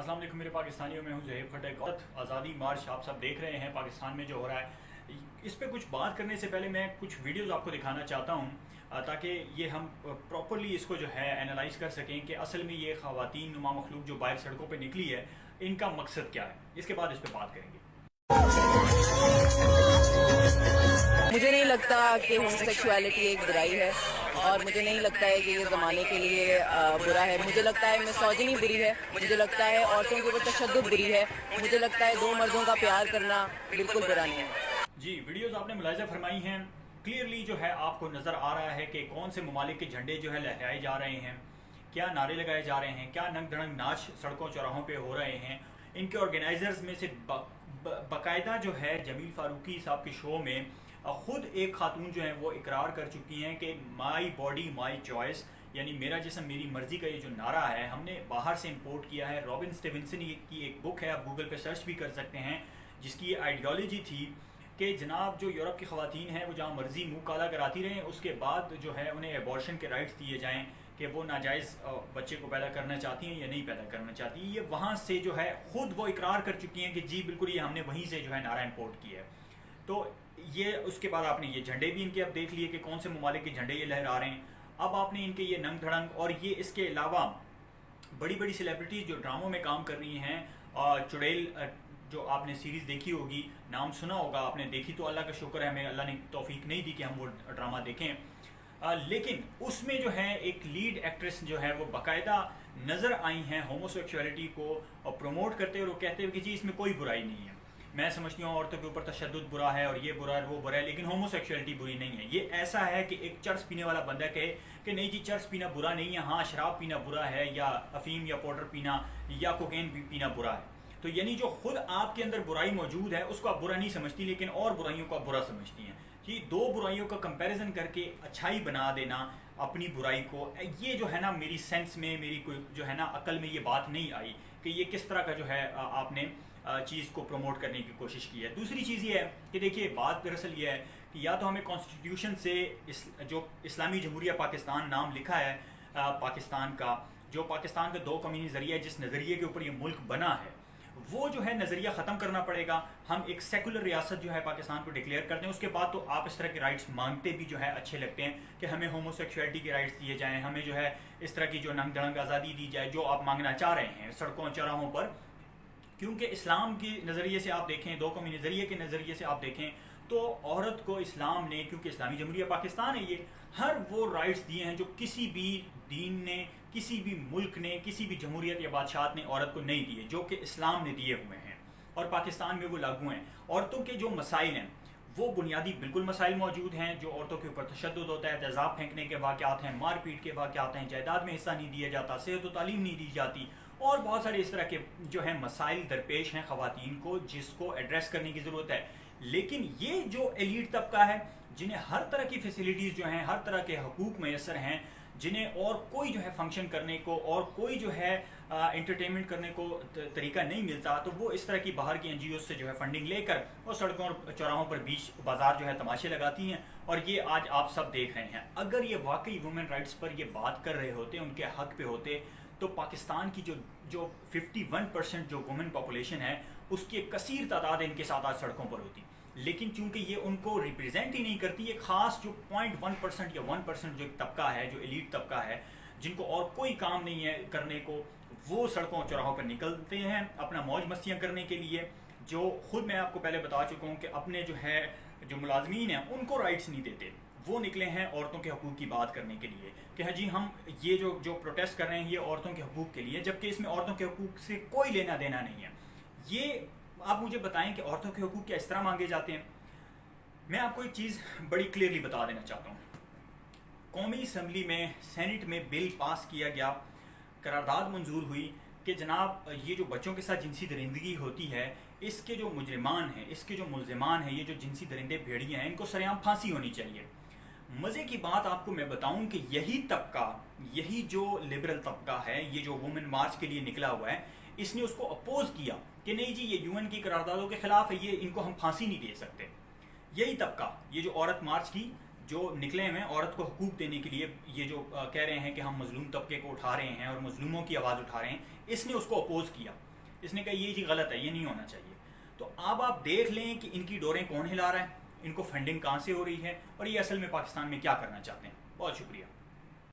अस्सलाम वालेकुम मेरे पाकिस्तानियों में हूँ ज़ुहैब खट्टर। आज़ादी मार्च आप सब देख रहे हैं पाकिस्तान में जो हो रहा है। इस पे कुछ बात करने से पहले मैं कुछ वीडियोस आपको दिखाना चाहता हूँ ताकि ये हम प्रॉपर्ली इसको जो है एनालाइज कर सकें कि असल में ये ख़वातीन नुमा मखलूक जो बाहर सड़कों पे निकली है इनका मकसद क्या है। इसके बाद इस पर बात करेंगे। मुझे नहीं लगता कि होमोसेक्सुअलिटी एक बुराई है और मुझे नहीं लगता है कि ये ज़माने के लिए बुरा है। मुझे लगता है मिसोजिनी बुरी है, मुझे लगता है औरतों के ऊपर तशद्दुद बुरी है, मुझे लगता है दो मर्दों का प्यार करना बिल्कुल बुरा नहीं है। जी, वीडियोस आपने मुलाहिज़ा फरमाई हैं। क्लियरली जो है आपको नज़र आ रहा है कि कौन से ममालिक के झंडे जो है लहराए जा रहे हैं, क्या नारे लगाए जा रहे हैं, क्या नंग धड़ंग नाच सड़कों चौराहों पे हो रहे हैं। इनके ऑर्गेनाइजर्स में से बाकायदा जो है जमील फारूकी साहब के शो में ख़ुद एक खातून जो है वो इकरार कर चुकी हैं कि माई बॉडी माई चॉइस, यानी मेरा जिस्म मेरी मर्ज़ी का ये जो नारा है हमने बाहर से इंपोर्ट किया है। रॉबिन स्टीवनसन की एक बुक है, आप गूगल पे सर्च भी कर सकते हैं, जिसकी ये आइडियोलॉजी थी कि जनाब जो यूरोप की ख़वातीन हैं वो जहाँ मर्ज़ी मुँह काला कराती रहें, उसके बाद जो है उन्हें एबॉर्शन के राइट्स दिए जाएँ कि वो नाजायज़ बच्चे को पैदा करना चाहती हैं या नहीं पैदा करना चाहती। ये वहाँ से जो है ख़ुद वो इकरार कर चुकी हैं कि जी बिल्कुल ये हमने वहीं से जो है नारा इंपोर्ट किया है। तो ये उसके बाद आपने ये झंडे भी इनके अब देख लिए कि कौन से ममालिक के झंडे ये लहरा रहे हैं। अब आपने इनके ये नंग धड़ंग और ये इसके अलावा बड़ी बड़ी सेलिब्रिटीज़ जो ड्रामों में काम कर रही हैं, चुड़ैल जो आपने सीरीज़ देखी होगी, नाम सुना होगा आपने, देखी तो अल्लाह का शुक्र है, हमें अल्लाह ने तौफीक नहीं दी कि हम वो ड्रामा देखें, लेकिन उसमें जो है एक लीड एक्ट्रेस जो है वो बाकायदा नज़र आई हैं होमोसेक्सुअलिटी को प्रमोट करते हुए, वो कहते हुए कि जी इसमें कोई बुराई नहीं है। मैं समझती हूँ औरतों के ऊपर तशद्दुद बुरा है और ये बुरा है वो बुरा है, लेकिन होमोसेक्सुअलिटी बुरी नहीं है। ये ऐसा है कि एक चर्स पीने वाला बंदा कहे कि नहीं जी चर्स पीना बुरा नहीं है, हाँ शराब पीना बुरा है, या अफीम या पाउडर पीना या कोकेन पीना बुरा है। तो यानी जो खुद आपके अंदर बुराई मौजूद है उसको आप बुरा नहीं समझती, लेकिन और बुराइयों को आप बुरा समझती हैं। कि दो बुराइयों का कंपैरिजन करके अच्छाई बना देना अपनी बुराई को, ये जो है ना मेरी सेंस में, मेरी कोई जो है ना अकल में ये बात नहीं आई कि ये किस तरह का जो है आपने चीज़ को प्रमोट करने की कोशिश की है। दूसरी चीज़ ये है कि देखिए बात दरअसल ये है कि या तो हमें कॉन्स्टिट्यूशन से जो इस्लामी जमहूरिया पाकिस्तान नाम लिखा है पाकिस्तान का, जो पाकिस्तान का दो कौमी नज़रिया है, जिस नज़रिए के ऊपर ये मुल्क बना है, वो जो है नज़रिया ख़त्म करना पड़ेगा। हम एक सेकुलर रियासत जो है पाकिस्तान को डिक्लेयर करते हैं, उसके बाद तो आप इस तरह के राइट्स मांगते भी जो है अच्छे लगते हैं कि हमें होमोसेक्सुअलिटी के राइट्स दिए जाएं, हमें जो है इस तरह की जो नंग धड़ंग आज़ादी दी जाए जो आप मांगना चाह रहे हैं सड़कों चौराहों पर। क्योंकि इस्लाम के नज़रिए से आप देखें, दो कौमी नज़रिए के नज़रिए से आप देखें तो औरत को इस्लाम ने, क्योंकि इस्लामी जमहूरिया पाकिस्तान है ये, हर वो राइट्स दिए हैं जो किसी भी दीन ने, किसी भी मुल्क ने, किसी भी जमहूरियत या बादशाह ने औरत को नहीं दिए, जो कि इस्लाम ने दिए हुए हैं और पाकिस्तान में वो लागू हैं। औरतों के जो मसाइल हैं वो बुनियादी बिल्कुल मसाइल मौजूद हैं, जो औरतों के ऊपर तशद्दुद होता है, तेज़ाब फेंकने के वाक़यात हैं, मार पीट के वाक़यात हैं, जायदाद में हिस्सा नहीं दिया जाता, सेहत व तालीम नहीं दी जाती, और बहुत सारे इस तरह के जो है मसाइल दरपेश हैं ख़वातीन को, जिसको एड्रेस करने की ज़रूरत है। लेकिन ये जो एलीट तबका है जिन्हें हर तरह की फैसिलिटीज़ जो हैं, हर तरह के हकूक़ मैसर हैं, जिन्हें और कोई जो है फंक्शन करने को और कोई जो है एंटरटेनमेंट करने को तरीका नहीं मिलता, तो वो इस तरह की बाहर की एनजीओ से जो है फंडिंग लेकर वो सड़कों और चौराहों पर बीच बाजार जो है तमाशे लगाती हैं, और ये आज आप सब देख रहे हैं। अगर ये वाकई वुमेन राइट्स पर ये बात कर रहे होते, उनके हक पे होते, तो पाकिस्तान की जो 51% जो वुमेन पॉपुलेशन है उसकी एक कसीर तादाद इनके साथ आज सड़कों पर होती। लेकिन चूंकि ये उनको रिप्रेजेंट ही नहीं करती, ये खास जो 0.1% या 1% जो तबका है, जो एलीट तबका है, जिनको और कोई काम नहीं है करने को, वो सड़कों चौराहों पर निकलते हैं अपना मौज मस्तियाँ करने के लिए, जो खुद मैं आपको पहले बता चुका हूँ कि अपने जो है जो मुलाजमीन हैं उनको राइट्स नहीं देते। वो निकले हैं औरतों के हकूक़ की बात करने के लिए कि हाँ जी हम ये जो प्रोटेस्ट कर रहे हैं ये औरतों के हकूक़ के लिए, जबकि इसमें औरतों के हकूक़ से कोई लेना देना नहीं है। ये आप मुझे बताएं कि औरतों के हकूक़ क्या इस तरह मांगे जाते हैं। मैं आपको एक चीज़ बड़ी क्लियरली बता देना चाहता हूँ। कौमी असम्बली में, सेनेट में बिल पास किया गया, करारदाद मंजूर हुई कि जनाब ये जो बच्चों के साथ जिनसी दरिंदगी होती है, इसके जो मुजरिमान हैं, इसके जो मुलजिमान हैं, ये जो जिनसी दरिंदे भेड़िए हैं, इनको सरेआम फांसी होनी चाहिए। मज़े की बात आपको मैं बताऊं कि यही तबका, यही जो लिबरल तबका है, ये जो वुमेन मार्च के लिए निकला हुआ है, इसने उसको अपोज किया कि नहीं जी ये यूएन की करारदादों के खिलाफ है, ये इनको हम फांसी नहीं दे सकते। यही तबका, ये जो औरत मार्च की जो निकले हैं औरत को हकूक़ देने के लिए, ये जो कह रहे हैं कि हम मजलूम तबके को उठा रहे हैं और मजलूमों की आवाज़ उठा रहे हैं, इसने उसको अपोज किया। اس نے کہا یہ جی غلط ہے، یہ نہیں ہونا چاہیے۔ تو اب آپ دیکھ لیں کہ ان کی ڈوریں کون ہلا رہا ہے، ان کو فنڈنگ کہاں سے ہو رہی ہے، اور یہ اصل میں پاکستان میں کیا کرنا چاہتے ہیں۔ بہت شکریہ۔